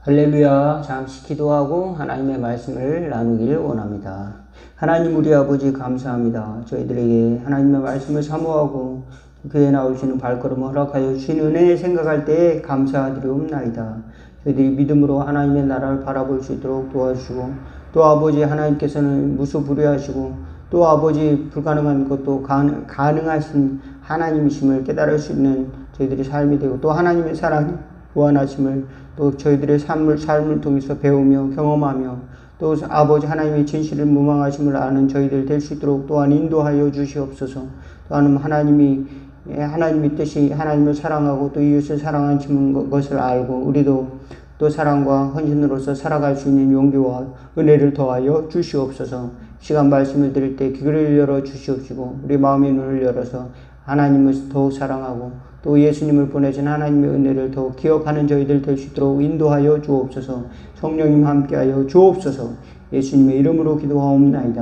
할렐루야. 잠시 기도하고 하나님의 말씀을 나누길 원합니다. 하나님 우리 아버지 감사합니다. 저희들에게 하나님의 말씀을 사모하고 교회에 나오시는 발걸음을 허락하여 주신 은혜 생각할 때에 감사드리옵나이다. 저희들이 믿음으로 하나님의 나라를 바라볼 수 있도록 도와주시고 또 아버지 하나님께서는 무소불위하시고 또 아버지 불가능한 것도 가능하신 하나님이심을 깨달을 수 있는 저희들의 삶이 되고 또 하나님의 사랑이 무한하심을 또 저희들의 삶을 통해서 배우며 경험하며 또 아버지 하나님의 진실을 무망하심을 아는 저희들 될 수 있도록 또한 인도하여 주시옵소서. 또한 하나님의 뜻이 하나님을 사랑하고 또 이웃을 사랑하시는 것을 알고 우리도 또 사랑과 헌신으로서 살아갈 수 있는 용기와 은혜를 더하여 주시옵소서. 시간 말씀을 드릴 때 귀를 열어 주시옵시고 우리 마음의 눈을 열어서 하나님을 더욱 사랑하고 또 예수님을 보내신 하나님의 은혜를 더욱 기억하는 저희들 될 수 있도록 인도하여 주옵소서. 성령님 함께하여 주옵소서. 예수님의 이름으로 기도하옵나이다.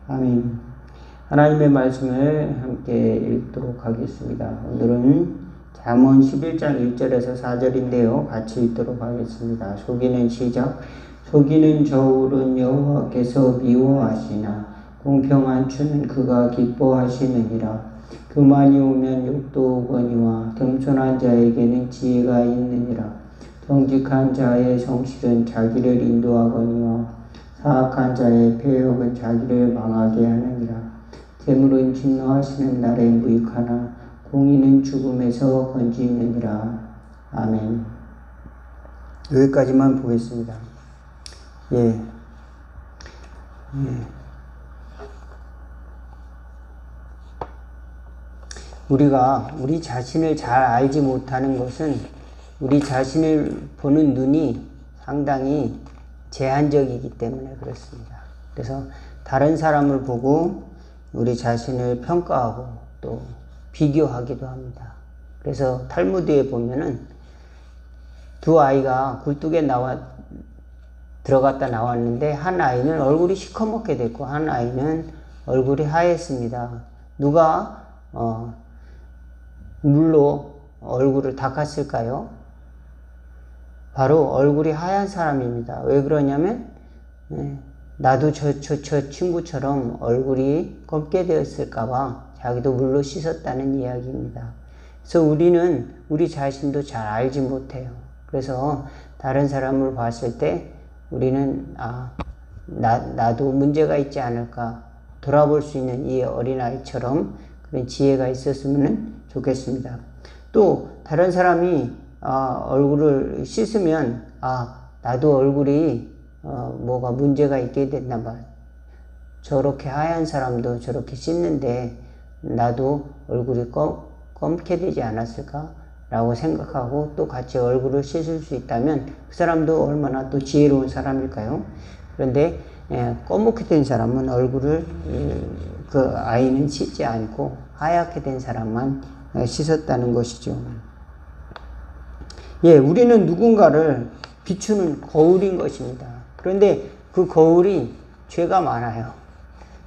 아멘. 하나님의 말씀을 함께 읽도록 하겠습니다. 오늘은 잠언 11장 1절에서 4절인데요. 같이 읽도록 하겠습니다. 속이는 시작. 속이는 저울은 여호와께서 미워하시나 공평한 추는 그가 기뻐하시느니라. 그만이 오면 욕도 오거니와 겸손한 자에게는 지혜가 있느니라. 정직한 자의 성실은 자기를 인도하거니와 사악한 자의 패역은 자기를 망하게 하느니라. 재물은 진노하시는 날에 무익하나 공의는 죽음에서 건지느니라. 아멘. 여기까지만 보겠습니다. 우리가 우리 자신을 잘 알지 못하는 것은 우리 자신을 보는 눈이 상당히 제한적이기 때문에 그렇습니다. 그래서 다른 사람을 보고 우리 자신을 평가하고 또 비교하기도 합니다. 그래서 탈무드에 보면은 두 아이가 굴뚝에 들어갔다 나왔는데 한 아이는 얼굴이 시커멓게 됐고 한 아이는 얼굴이 하였습니다. 누가 물로 얼굴을 닦았을까요? 바로 얼굴이 하얀 사람입니다. 왜 그러냐면 나도 저 친구처럼 얼굴이 검게 되었을까봐 자기도 물로 씻었다는 이야기입니다. 그래서 우리는 우리 자신도 잘 알지 못해요. 그래서 다른 사람을 봤을 때 우리는 나도 문제가 있지 않을까 돌아볼 수 있는 이 어린아이처럼 그런 지혜가 있었으면 좋겠습니다. 또 다른 사람이 얼굴을 씻으면 나도 얼굴이 뭐가 문제가 있게 됐나 봐. 저렇게 하얀 사람도 저렇게 씻는데 나도 얼굴이 검게 되지 않았을까? 라고 생각하고 또 같이 얼굴을 씻을 수 있다면 그 사람도 얼마나 또 지혜로운 사람일까요? 그런데 검게 된 사람은 얼굴을 그 아이는 씻지 않고 하얗게 된 사람만 씻었다는 것이죠. 우리는 누군가를 비추는 거울인 것입니다. 그런데 그 거울이 죄가 많아요.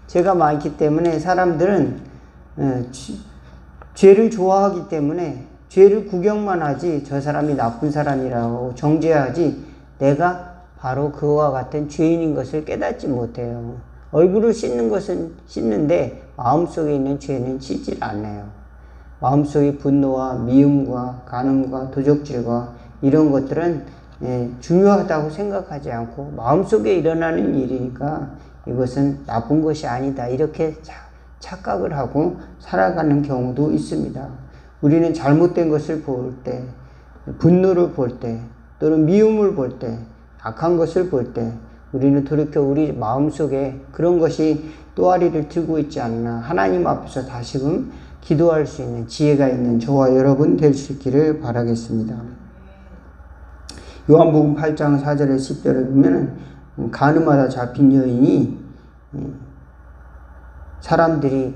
죄가 많기 때문에 사람들은 죄를 좋아하기 때문에 죄를 구경만 하지 저 사람이 나쁜 사람이라고 정죄하지 내가 바로 그와 같은 죄인인 것을 깨닫지 못해요. 얼굴을 씻는 것은 씻는데 마음속에 있는 죄는 씻질 않아요. 마음속의 분노와 미움과 간음과 도적질과 이런 것들은 중요하다고 생각하지 않고 마음속에 일어나는 일이니까 이것은 나쁜 것이 아니다 이렇게 착각을 하고 살아가는 경우도 있습니다. 우리는 잘못된 것을 볼 때, 분노를 볼 때, 또는 미움을 볼 때, 악한 것을 볼 때 우리는 돌이켜 우리 마음속에 그런 것이 또아리를 들고 있지 않나 하나님 앞에서 다시금 기도할 수 있는 지혜가 있는 저와 여러분 될 수 있기를 바라겠습니다. 요한복음 8장 4절에 10절에 보면 간음하다 잡힌 여인이 사람들이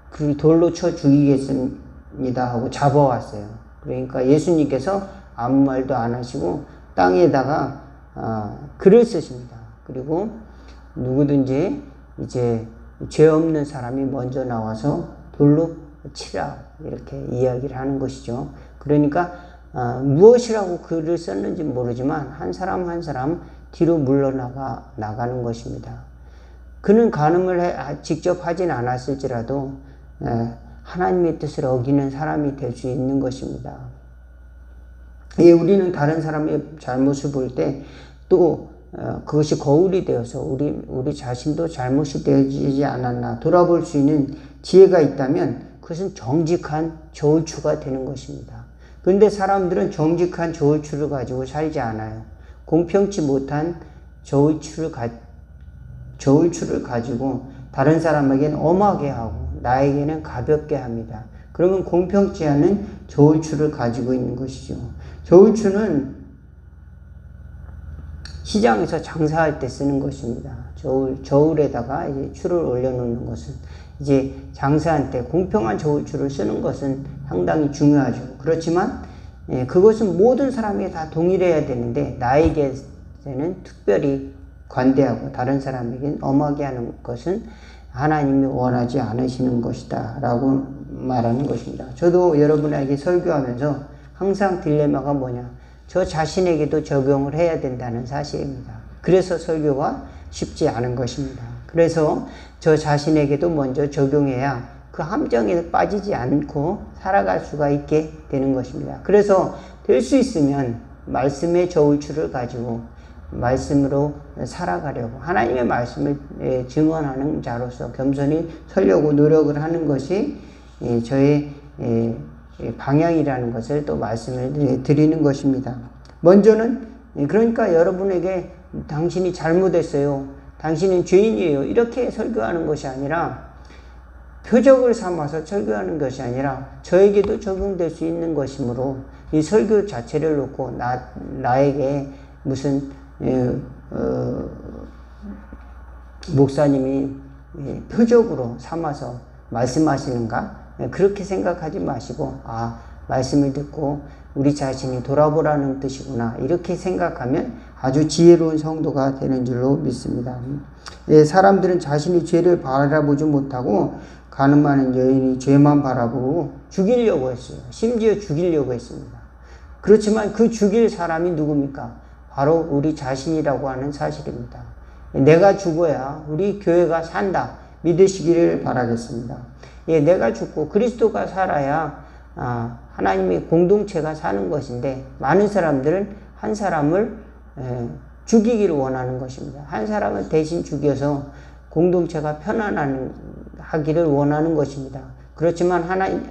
그 돌로 쳐 죽이겠습니다 하고 잡아왔어요. 그러니까 예수님께서 아무 말도 안 하시고 땅에다가 글을 쓰십니다. 그리고 누구든지 이제 죄 없는 사람이 먼저 나와서 돌로 치라 이렇게 이야기를 하는 것이죠. 그러니까 무엇이라고 글을 썼는지 모르지만 한 사람 한 사람 뒤로 나가는 것입니다. 그는 간음을 직접 하진 않았을지라도 하나님의 뜻을 어기는 사람이 될 수 있는 것입니다. 우리는 다른 사람의 잘못을 볼 때 또 그것이 거울이 되어서 우리 자신도 잘못이 되지 않았나 돌아볼 수 있는 지혜가 있다면 그것은 정직한 저울추가 되는 것입니다. 그런데 사람들은 정직한 저울추를 가지고 살지 않아요. 공평치 못한 저울추를 가지고 다른 사람에게는 엄하게 하고 나에게는 가볍게 합니다. 그러면 공평치 않은 저울추를 가지고 있는 것이죠. 저울추는 시장에서 장사할 때 쓰는 것입니다. 저울에다가 이제 추를 올려놓는 것은 이제 장사할 때 공평한 저울추를 쓰는 것은 상당히 중요하죠. 그렇지만 그것은 모든 사람에게 다 동일해야 되는데 나에게는 특별히 관대하고 다른 사람에게는 엄하게 하는 것은 하나님이 원하지 않으시는 것이다 라고 말하는 것입니다. 저도 여러분에게 설교하면서 항상 딜레마가 뭐냐, 저 자신에게도 적용을 해야 된다는 사실입니다. 그래서 설교가 쉽지 않은 것입니다. 그래서 저 자신에게도 먼저 적용해야 그 함정에 빠지지 않고 살아갈 수가 있게 되는 것입니다. 그래서 될 수 있으면 말씀의 저울추를 가지고 말씀으로 살아가려고 하나님의 말씀을 증언하는 자로서 겸손히 서려고 노력을 하는 것이 저의 방향이라는 것을 또 말씀을 드리는 것입니다. 먼저는 그러니까 여러분에게 당신이 잘못했어요, 당신은 죄인이에요 이렇게 설교하는 것이 아니라 표적을 삼아서 설교하는 것이 아니라 저에게도 적용될 수 있는 것이므로 이 설교 자체를 놓고 나에게 무슨 목사님이 표적으로 삼아서 말씀하시는가 그렇게 생각하지 마시고 말씀을 듣고 우리 자신이 돌아보라는 뜻이구나 이렇게 생각하면 아주 지혜로운 성도가 되는 줄로 믿습니다. 사람들은 자신이 죄를 바라보지 못하고 간음하는 여인이 죄만 바라보고 죽이려고 했어요. 심지어 죽이려고 했습니다. 그렇지만 그 죽일 사람이 누굽니까? 바로 우리 자신이라고 하는 사실입니다. 내가 죽어야 우리 교회가 산다 믿으시기를 바라겠습니다. 내가 죽고 그리스도가 살아야 하나님의 공동체가 사는 것인데 많은 사람들은 한 사람을 죽이기를 원하는 것입니다. 한 사람을 대신 죽여서 공동체가 편안하기를 원하는 것입니다. 그렇지만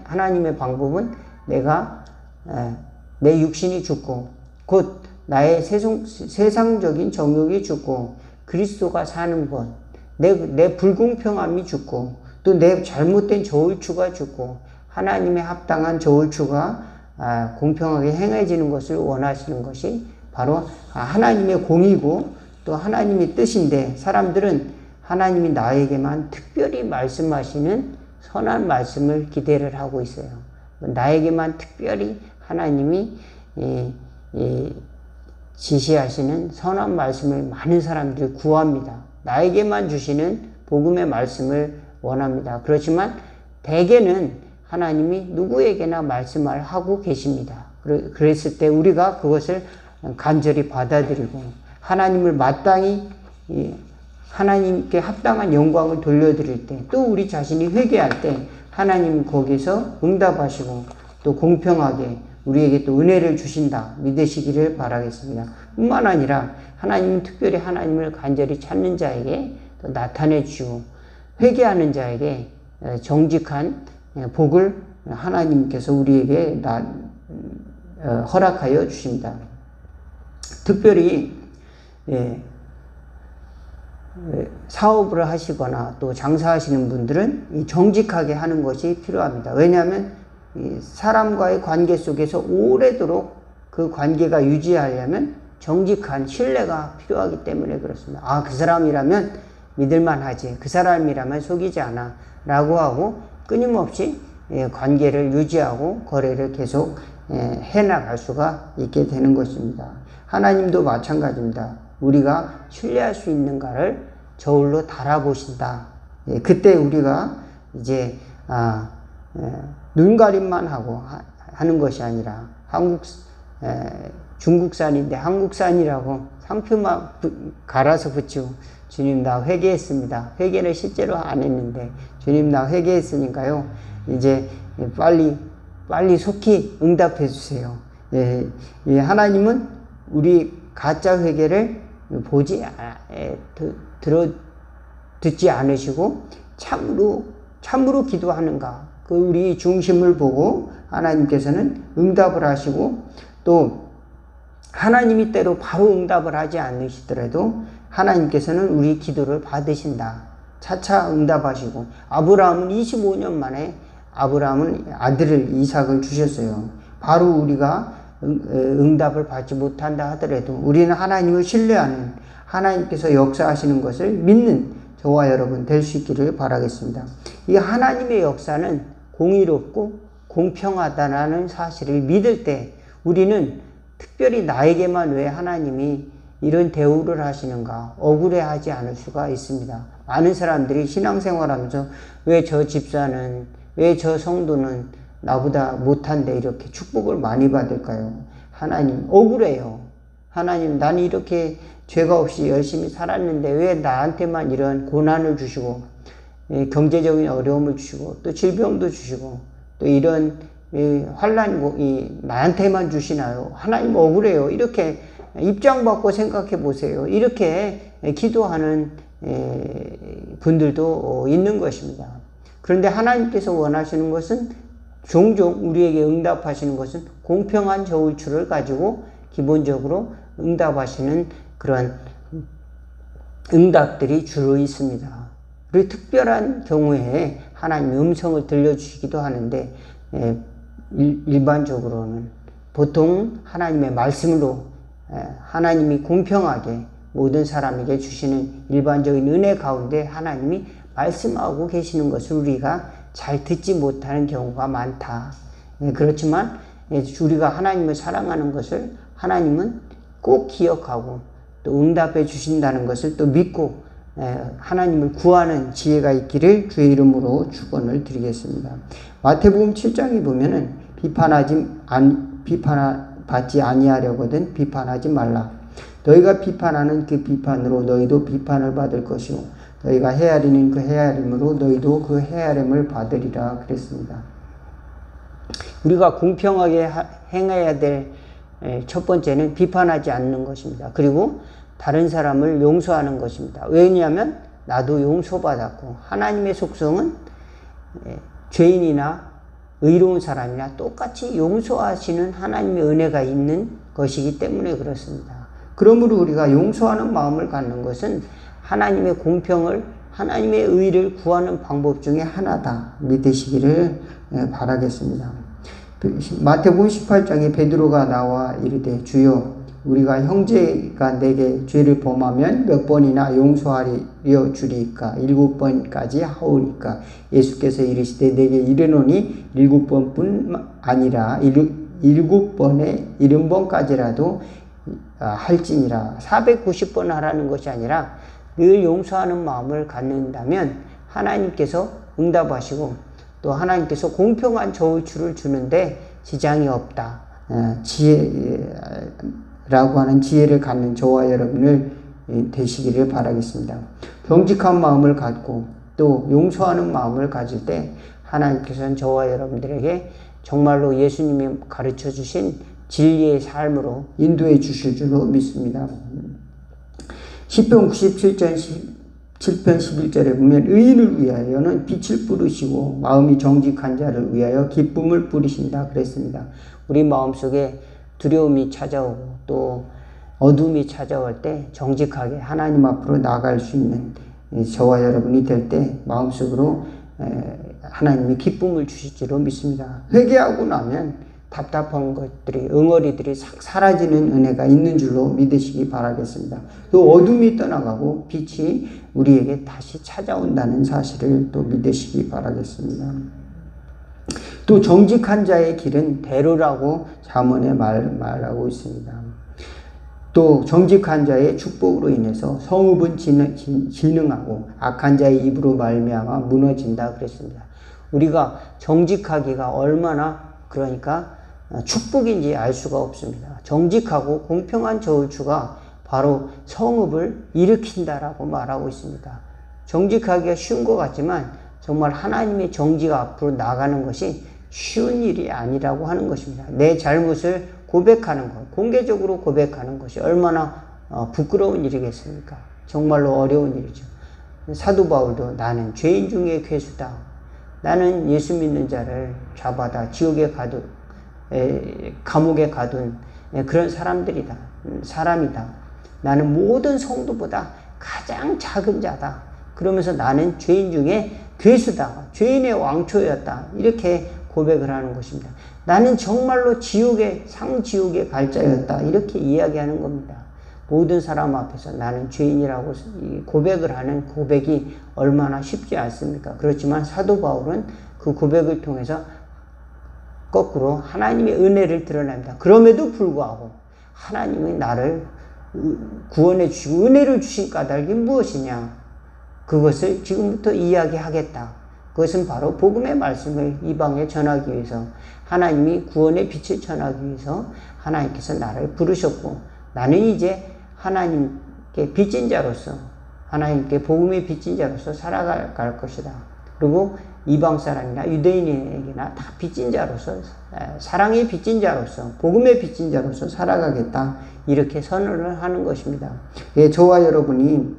하나님의 방법은 내가 내 육신이 죽고 곧 나의 세상적인 정욕이 죽고 그리스도가 사는 것, 내 불공평함이 죽고 또 내 잘못된 저울추가 죽고 하나님의 합당한 저울추가 공평하게 행해지는 것을 원하시는 것이 바로 하나님의 공이고 또 하나님의 뜻인데 사람들은 하나님이 나에게만 특별히 말씀하시는 선한 말씀을 기대를 하고 있어요. 나에게만 특별히 하나님이 지시하시는 선한 말씀을 많은 사람들이 구합니다. 나에게만 주시는 복음의 말씀을 원합니다. 그렇지만 대개는 하나님이 누구에게나 말씀을 하고 계십니다. 그랬을 때 우리가 그것을 간절히 받아들이고 하나님을 마땅히 하나님께 합당한 영광을 돌려드릴 때 또 우리 자신이 회개할 때 하나님 거기서 응답하시고 또 공평하게 우리에게 또 은혜를 주신다 믿으시기를 바라겠습니다. 뿐만 아니라 하나님은 특별히 하나님을 간절히 찾는 자에게 또 나타내 주시고 회개하는 자에게 정직한 복을 하나님께서 우리에게 허락하여 주신다. 특별히 사업을 하시거나 또 장사하시는 분들은 정직하게 하는 것이 필요합니다. 왜냐하면 사람과의 관계 속에서 오래도록 그 관계가 유지하려면 정직한 신뢰가 필요하기 때문에 그렇습니다. 그 사람이라면 믿을만하지, 그 사람이라면 속이지 않아 라고 하고 끊임없이 관계를 유지하고 거래를 계속 해나갈 수가 있게 되는 것입니다. 하나님도 마찬가지입니다. 우리가 신뢰할 수 있는가를 저울로 달아보신다. 그때 우리가 이제 눈가림만 하고 하는 것이 아니라 한국 중국산인데 한국산이라고 상표만 갈아서 붙이고 주님 나 회개했습니다. 회개를 실제로 안 했는데 주님 나 회개했으니까요. 이제 빨리 속히 응답해 주세요. 하나님은 우리 가짜 회개를 듣지 않으시고 참으로 기도하는가 그 우리 중심을 보고 하나님께서는 응답을 하시고 또 하나님이 때로 바로 응답을 하지 않으시더라도 하나님께서는 우리 기도를 받으신다. 차차 응답하시고 아브라함은 25년 만에 아브라함은 아들을 이삭을 주셨어요. 바로 우리가 응답을 받지 못한다 하더라도 우리는 하나님을 신뢰하는 하나님께서 역사하시는 것을 믿는 저와 여러분 될 수 있기를 바라겠습니다. 이 하나님의 역사는 공의롭고 공평하다는 사실을 믿을 때 우리는 특별히 나에게만 왜 하나님이 이런 대우를 하시는가 억울해하지 않을 수가 있습니다. 많은 사람들이 신앙생활하면서 왜 저 집사는 왜 저 성도는 나보다 못한데 이렇게 축복을 많이 받을까요? 하나님 억울해요. 하나님 나는 이렇게 죄가 없이 열심히 살았는데 왜 나한테만 이런 고난을 주시고 경제적인 어려움을 주시고 또 질병도 주시고 또 이런 환난이 나한테만 주시나요? 하나님 억울해요. 이렇게 입장 바꿔 생각해 보세요. 이렇게 기도하는 분들도 있는 것입니다. 그런데 하나님께서 원하시는 것은 종종 우리에게 응답하시는 것은 공평한 저울추를 가지고 기본적으로 응답하시는 그런 응답들이 주로 있습니다. 그리고 특별한 경우에 하나님의 음성을 들려주시기도 하는데 일반적으로는 보통 하나님의 말씀으로 하나님이 공평하게 모든 사람에게 주시는 일반적인 은혜 가운데 하나님이 말씀하고 계시는 것을 우리가 잘 듣지 못하는 경우가 많다. 그렇지만 우리가 하나님을 사랑하는 것을 하나님은 꼭 기억하고 또 응답해 주신다는 것을 또 믿고 하나님을 구하는 지혜가 있기를 주의 이름으로 축원을 드리겠습니다. 마태복음 7장에 보면은 비판받지 아니하려거든 비판하지 말라. 너희가 비판하는 그 비판으로 너희도 비판을 받을 것이요 너희가 헤아리는 그 헤아림으로 너희도 그 헤아림을 받으리라 그랬습니다. 우리가 공평하게 행해야 될 첫 번째는 비판하지 않는 것입니다. 그리고 다른 사람을 용서하는 것입니다. 왜냐하면 나도 용서받았고 하나님의 속성은 죄인이나 의로운 사람이나 똑같이 용서하시는 하나님의 은혜가 있는 것이기 때문에 그렇습니다. 그러므로 우리가 용서하는 마음을 갖는 것은 하나님의 공평을 하나님의 의를 구하는 방법 중에 하나다 믿으시기를 바라겠습니다. 마태복음 18장에 베드로가 나와 이르되 주여 우리가 형제가 내게 죄를 범하면 몇 번이나 용서하려 주리이까 7번까지 하오니까 예수께서 이르시되 내게 이르노니 7번뿐 아니라 7번에 70번까지라도 할지니라. 490번 하라는 것이 아니라 늘 용서하는 마음을 갖는다면 하나님께서 응답하시고 또 하나님께서 공평한 저울추를 주는데 지장이 없다. 지혜라고 하는 지혜를 갖는 저와 여러분을 되시기를 바라겠습니다. 정직한 마음을 갖고 또 용서하는 마음을 가질 때 하나님께서는 저와 여러분들에게 정말로 예수님이 가르쳐 주신 진리의 삶으로 인도해 주실 줄로 믿습니다. 시편 97편 11절에 보면 의인을 위하여는 빛을 뿌리시고 마음이 정직한 자를 위하여 기쁨을 뿌리신다 그랬습니다. 우리 마음속에 두려움이 찾아오고 또 어둠이 찾아올 때 정직하게 하나님 앞으로 나아갈 수 있는 저와 여러분이 될 때 마음속으로 하나님이 기쁨을 주실 줄로 믿습니다. 회개하고 나면 답답한 것들이 응어리들이 싹 사라지는 은혜가 있는 줄로 믿으시기 바라겠습니다. 또 어둠이 떠나가고 빛이 우리에게 다시 찾아온다는 사실을 또 믿으시기 바라겠습니다. 또 정직한 자의 길은 대로라고 잠언에 말하고 있습니다. 또 정직한 자의 축복으로 인해서 성읍은 진흥하고 악한 자의 입으로 말미암아 무너진다 그랬습니다. 우리가 정직하기가 얼마나 그러니까 축복인지 알 수가 없습니다. 정직하고 공평한 저울추가 바로 성읍을 일으킨다라고 말하고 있습니다. 정직하기가 쉬운 것 같지만 정말 하나님의 정지가 앞으로 나가는 것이 쉬운 일이 아니라고 하는 것입니다. 내 잘못을 고백하는 것, 공개적으로 고백하는 것이 얼마나 부끄러운 일이겠습니까? 정말로 어려운 일이죠. 사도 바울도 나는 죄인 중에 괴수다. 나는 예수 믿는 자를 잡아다 지옥에 가둔, 감옥에 가둔 그런 사람이다. 나는 모든 성도보다 가장 작은 자다. 그러면서 나는 죄인 중에 괴수다. 죄인의 왕초였다. 이렇게 고백을 하는 것입니다. 나는 정말로 상지옥에 갈 자였다. 이렇게 이야기하는 겁니다. 모든 사람 앞에서 나는 죄인이라고 고백을 하는 고백이 얼마나 쉽지 않습니까? 그렇지만 사도 바울은 그 고백을 통해서 거꾸로 하나님의 은혜를 드러냅니다. 그럼에도 불구하고 하나님이 나를 구원해 주시고 은혜를 주신 까닭이 무엇이냐? 그것을 지금부터 이야기하겠다. 그것은 바로 복음의 말씀을 이방에 전하기 위해서 하나님이 구원의 빛을 전하기 위해서 하나님께서 나를 부르셨고 나는 이제 하나님께 빚진 자로서 하나님께 복음의 빚진 자로서 살아갈 것이다. 그리고 이방 사람이나 유대인에게나 다 빚진 자로서 사랑의 빚진 자로서 복음의 빚진 자로서 살아가겠다. 이렇게 선언을 하는 것입니다. 예, 저와 여러분이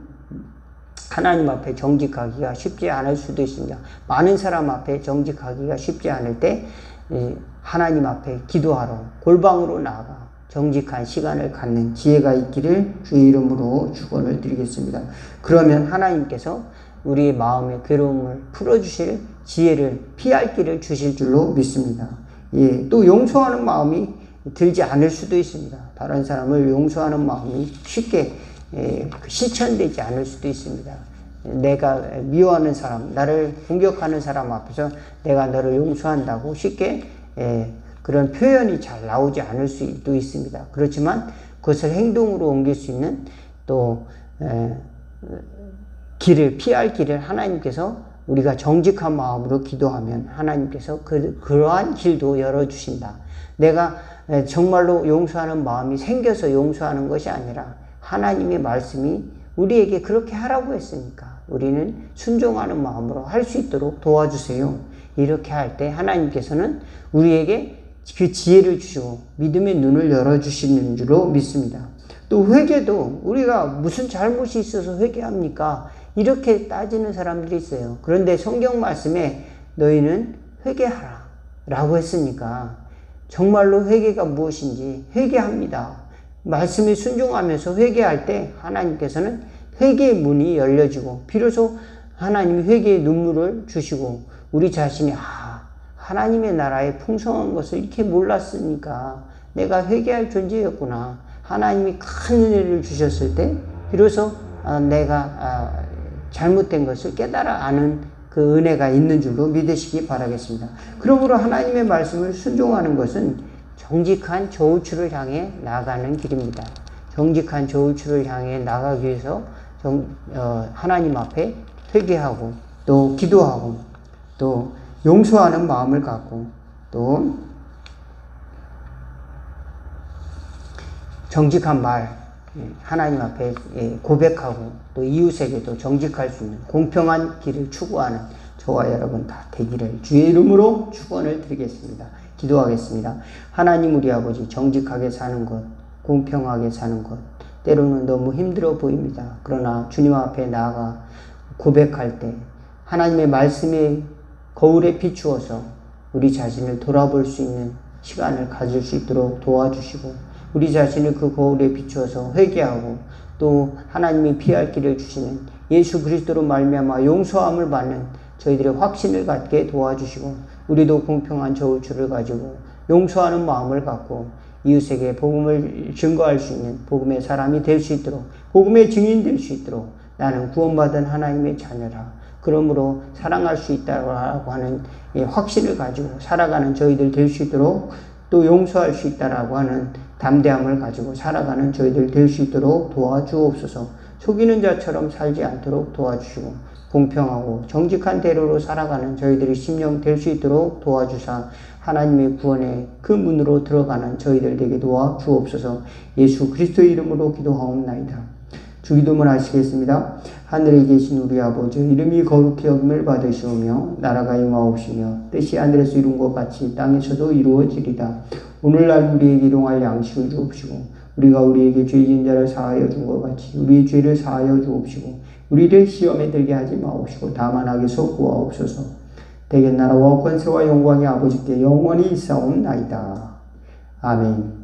하나님 앞에 정직하기가 쉽지 않을 수도 있습니다. 많은 사람 앞에 정직하기가 쉽지 않을 때 하나님 앞에 기도하러 골방으로 나아가 정직한 시간을 갖는 지혜가 있기를 주의 이름으로 축원을 드리겠습니다. 그러면 하나님께서 우리의 마음의 괴로움을 풀어주실 지혜를 피할 길을 주실 줄로 믿습니다. 예, 또 용서하는 마음이 들지 않을 수도 있습니다. 다른 사람을 용서하는 마음이 쉽게 실천되지 않을 수도 있습니다. 내가 미워하는 사람, 나를 공격하는 사람 앞에서 내가 너를 용서한다고 쉽게 그런 표현이 잘 나오지 않을 수도 있습니다. 그렇지만 그것을 행동으로 옮길 수 있는 또 피할 길을 하나님께서 우리가 정직한 마음으로 기도하면 하나님께서 그러한 길도 열어주신다. 내가 정말로 용서하는 마음이 생겨서 용서하는 것이 아니라 하나님의 말씀이 우리에게 그렇게 하라고 했으니까 우리는 순종하는 마음으로 할 수 있도록 도와주세요. 이렇게 할 때 하나님께서는 우리에게 그 지혜를 주시고 믿음의 눈을 열어주시는 줄로 믿습니다. 또 회개도 우리가 무슨 잘못이 있어서 회개합니까? 이렇게 따지는 사람들이 있어요. 그런데 성경 말씀에 너희는 회개하라 라고 했으니까 정말로 회개가 무엇인지 회개합니다. 말씀에 순종하면서 회개할 때 하나님께서는 회개의 문이 열려지고 비로소 하나님이 회개의 눈물을 주시고 우리 자신이 하나님의 나라의 풍성한 것을 이렇게 몰랐으니까 내가 회개할 존재였구나. 하나님이 큰 은혜를 주셨을 때 비로소 내가 잘못된 것을 깨달아 아는 그 은혜가 있는 줄로 믿으시기 바라겠습니다. 그러므로 하나님의 말씀을 순종하는 것은 정직한 저울추를 향해 나가는 길입니다. 정직한 저울추를 향해 나가기 위해서 하나님 앞에 회개하고 또 기도하고 또 용서하는 마음을 갖고 또 정직한 말 하나님 앞에 고백하고 또 이웃에게도 정직할 수 있는 공평한 길을 추구하는 저와 여러분 다 되기를 주의 이름으로 축원을 드리겠습니다. 기도하겠습니다. 하나님 우리 아버지 정직하게 사는 것, 공평하게 사는 것 때로는 너무 힘들어 보입니다. 그러나 주님 앞에 나아가 고백할 때 하나님의 말씀에 거울에 비추어서 우리 자신을 돌아볼 수 있는 시간을 가질 수 있도록 도와주시고 우리 자신을 그 거울에 비추어서 회개하고 또 하나님이 피할 길을 주시는 예수 그리스도로 말미암아 용서함을 받는 저희들의 확신을 갖게 도와주시고 우리도 공평한 저울추를 가지고 용서하는 마음을 갖고 이웃에게 복음을 증거할 수 있는 복음의 사람이 될 수 있도록 복음의 증인 될 수 있도록 나는 구원받은 하나님의 자녀라. 그러므로 사랑할 수 있다고 하는 확신을 가지고 살아가는 저희들 될 수 있도록 또 용서할 수 있다라고 하는 담대함을 가지고 살아가는 저희들 될 수 있도록 도와주옵소서. 속이는 자처럼 살지 않도록 도와주시고 공평하고 정직한 대로로 살아가는 저희들이 심령 될 수 있도록 도와주사 하나님의 구원의 그 문으로 들어가는 저희들 되게 도와 주옵소서. 예수 그리스도의 이름으로 기도하옵나이다. 주기도문 하시겠습니다. 하늘에 계신 우리 아버지, 이름이 거룩히 여김을 받으시오며 나라가 임하옵시며 뜻이 하늘에서 이룬 것 같이 땅에서도 이루어지리다. 오늘날 우리에게 일용할 양식을 주옵시고 우리가 우리에게 죄 지은 자를 사하여 준 것 같이 우리의 죄를 사하여 주옵시고 우리를 시험에 들게 하지 마옵시고 다만 악에서 구하옵소서. 대개 나라와 권세와 영광이 아버지께 영원히 있사옵나이다. 아멘.